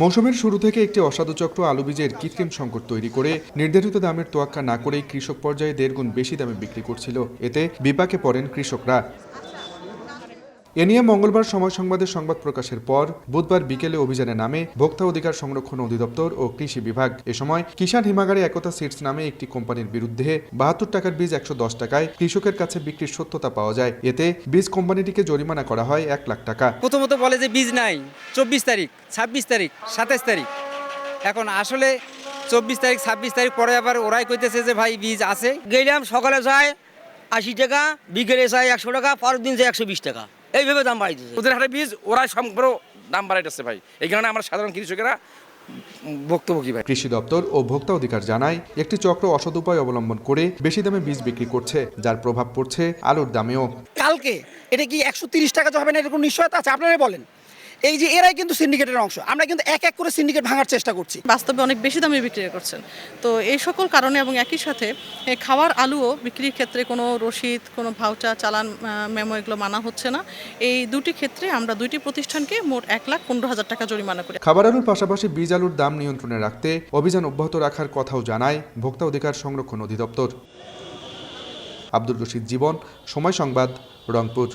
মৌসুমের শুরু থেকে একটি অসাধু চক্র আলু বীজের কৃত্রিম সংকট তৈরি করে নির্ধারিত দামের তোয়াক্কা না করেই কৃষক পর্যায়ে 1.5 গুণ বেশি দামে বিক্রি করছিল। এতে বিপাকে পড়েন কৃষকরা। এ নিয়ে মঙ্গলবার সময় সংবাদের সংবাদ প্রকাশের পর বুধবার বিকেলে অভিযানে নামে ভোক্তা অধিকার সংরক্ষণ অধিদপ্তর ও কৃষি বিভাগ। এ সময় কিষাণ হিমাগারে একতা সিডস নামে একটি কোম্পানির বিরুদ্ধে 72 টাকার বীজ 110 টাকায় কৃষকের কাছে বিক্রির সত্যতা পাওয়া যায়। এতে বীজ কোম্পানিটিকে জরিমানা করা হয় 1 লাখ টাকা। প্রথমত বলে যে বীজ নাই 24 তারিখ, 26 তারিখ, 27 তারিখ। এখন আসলে 24 তারিখ 26 তারিখ পরে আবার ওরাই কইতেছে যে ভাই বীজ আছে। গেলাম সকালে যায় 80 টাকা, বিকেলে যায় 100 টাকা, পরের দিন যায় 120 টাকা, এইভাবে দাম বাড়িতেছে। ওদের হাটে বীজ ওরাই সম্পূর্ণ দাম বাড়াইতেছে ভাই। এই কারণে আমরা সাধারণ কৃষকেরা বক্তব্য কি ভাই। কৃষি দপ্তর ও ভোক্তা অধিকার জানায়, একটি চক্র অসৎ উপায় অবলম্বন করে বেশি দামে বীজ বিক্রি করছে, যার প্রভাব পড়ছে আলুর দামেও। কালকে এটা কি 130 টাকা হবে না, এরকম নিশ্চয়তা আছে? আপনারাই বলেন। এই যে এরাই কিন্তু সিন্ডিকেটের অংশ, আমরা কিন্তু এক এক করে সিন্ডিকেট ভাঙার চেষ্টা করছি। বাস্তবে অনেক বেশি দামে বিক্রি করছেন। তো এই সকল কারণে এবং একই সাথে খাওয়ার আলুও বিক্রির ক্ষেত্রে কোনো রসিদ, কোনো ভাউচার, চালান, মেমো এগুলো মানা হচ্ছে না। এই দুটি ক্ষেত্রে আমরা দুইটি প্রতিষ্ঠানকে মোট 1,15,000 টাকা জরিমানা করি। খাবার আলুর পাশাপাশি বীজ আলুর দাম নিয়ন্ত্রণে রাখতে অভিযান অব্যাহত রাখার কথাও জানায় ভোক্তা অধিকার সংরক্ষণ অধিদপ্তর। আব্দুর রশিদ জীবন, সময় সংবাদ, রংপুর।